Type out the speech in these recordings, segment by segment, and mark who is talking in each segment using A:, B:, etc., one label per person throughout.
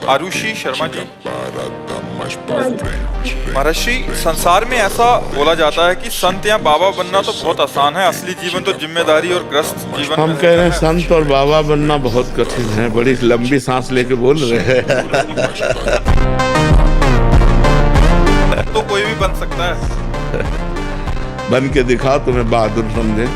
A: आरुषि शर्मा जी। महाराज श्री, संसार में ऐसा बोला जाता है कि संत या बाबा बनना तो बहुत आसान है, असली जीवन तो जिम्मेदारी और ग्रस्त जीवन
B: हम कह रहे हैं संत और बाबा बनना बहुत कठिन है। बड़ी लंबी सांस लेके बोल रहे हैं।
A: तो कोई भी बन सकता है।
B: बन के दिखा, तुम्हें बहादुर समझे।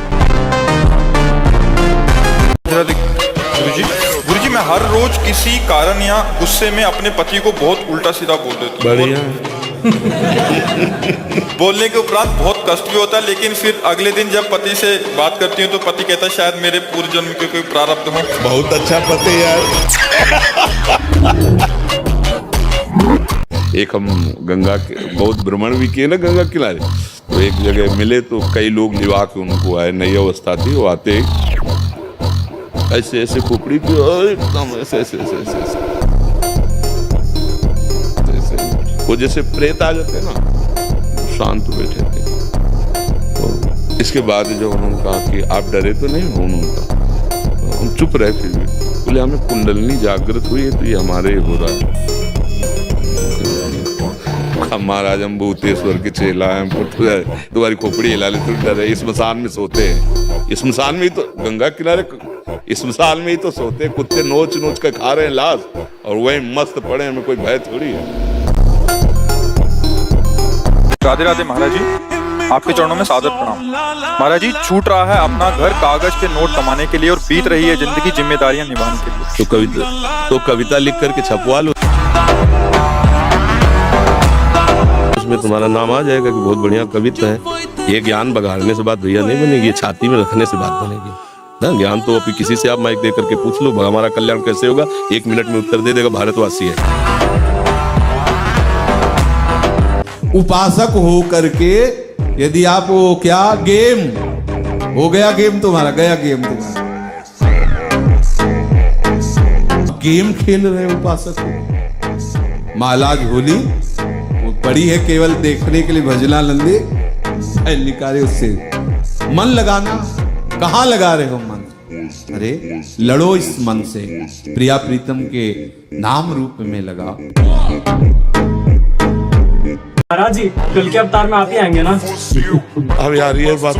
A: गुरुजी, मैं हर रोज किसी कारण या गुस्से में अपने पति को बहुत उल्टा सीधा बोल देता हूँ।
B: बढ़िया।
A: बोलने के उपरांत बहुत कष्ट भी होता है, लेकिन फिर अगले दिन जब पति से बात करती हूँ तो पति कहता है शायद मेरे पूर्व जन्म के कोई प्रारब्ध हो।
B: बहुत अच्छा पति यार। एक हम गंगा के बहुत भ्रमण भी किए ना गंगा किनारे, तो एक जगह मिले तो कई लोग निभा के उनको आए, नई अवस्था थी। वो आते ऐसे ऐसे खोपड़ी की एकदम ऐसे ऐसे ऐसे ऐसे ऐसे वो जैसे प्रेत आ जाते ना, शांत बैठे थे। तो इसके बाद जब उन्होंने कहा कि आप डरे तो नहीं, उन्होंने कहा हम चुप रहे। फिर भी बोले हमें कुंडलनी जागृत हुई है तो ये हमारे हो रहा है। महाराज हम भूतेश्वर के चेला हैं, तुम्हारी खोपड़ी हिला ले तो डरे। स्मशान में सोते हैं, स्मशान में ही तो, गंगा किनारे स्मशान में ही तो सोते हैं। कुत्ते नोच नोच के खा रहे हैं लाश और वही मस्त पड़े, हमें कोई भय थोड़ी है।
A: राधे राधे महाराज जी, आपके चरणों में सादर प्रणाम। महाराज जी, छूट रहा है अपना घर कागज के नोट कमाने के लिए और बीत रही है जिंदगी जिम्मेदारियां निभाने के लिए।
B: तो कविता लिख करके छपवा लो, उसमें तुम्हारा नाम आ जाएगा कि बहुत बढ़िया कविता है। ये ज्ञान बघाड़ने से बात भैया नहीं बनेगी, ये छाती में रखने से बात बनेगी ना। ज्ञान तो अभी किसी से आप माइक दे करके पूछ लो, हमारा कल्याण कैसे होगा, 1 मिनट में उत्तर दे देगा भारतवासी है।
C: उपासक हो करके यदि आप वो क्या गेम हो गया, गेम तुम्हारा गया, गेम तुम्हारा गेम खेल रहे उपासक हो। मालाज होली वो पड़ी है केवल देखने के लिए, भजना नंदी निकाले उससे मन लगाना। कहाँ लगा रहे हो मन? अरे लड़ो इस मन से, प्रिया प्रीतम के नाम रूप में लगा।
D: महाराज जी, कल के अवतार में आप ही आएंगे ना?
B: अब यार ये बात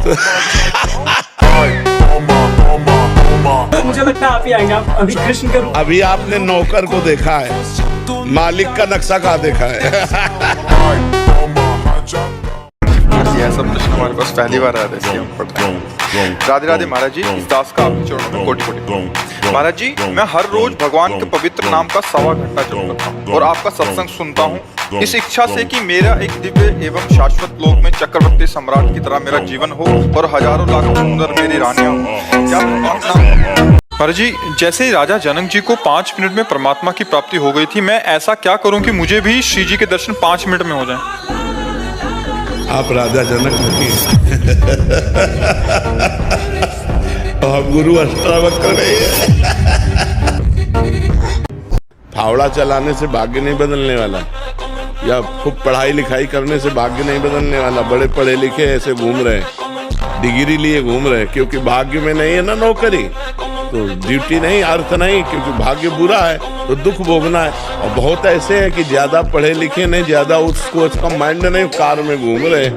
D: मुझे लगता है आप ही आएंगे। आप अभी कृष्ण के रूप।
B: अभी आपने नौकर को देखा है, मालिक का नक्शा कहाँ देखा है?
A: ऐसा प्रश्न हमारे पास पहली बार आया था। राधे राधे महाराज जी, इस दास का आपके चरणों में कोटि कोटि। महाराज जी, मैं हर रोज भगवान के पवित्र नाम का 1.25 घंटा जप करता हूँ और आपका सत्संग सुनता हूँ, इस इच्छा से कि मेरा एक दिव्य एवं शाश्वत लोक में चक्रवर्ती सम्राट की तरह मेरा जीवन हो और हजारों लाखों सुंदर मेरी रानियां हो। क्या महाराज जी, जैसे ही राजा जनक जी को 5 मिनट में परमात्मा की प्राप्ति हो गई थी, मैं ऐसा क्या करूं कि मुझे भी श्री जी के दर्शन 5 मिनट में हो जाएं?
B: आप राजा जनक नहीं आप गुरु अष्टावक्र नहीं है। फावड़ा चलाने से भाग्य नहीं बदलने वाला, या खूब पढ़ाई लिखाई करने से भाग्य नहीं बदलने वाला। बड़े पढ़े लिखे ऐसे घूम रहे हैं, डिग्री लिए घूम रहे हैं, क्योंकि भाग्य में नहीं है ना नौकरी, तो ड्यूटी नहीं, अर्थ नहीं, क्योंकि भाग्य बुरा है तो दुख भोगना है। और बहुत ऐसे हैं कि ज्यादा पढ़े लिखे नहीं, ज्यादा उसको उसका माइंड नहीं, कार में घूम रहे हैं,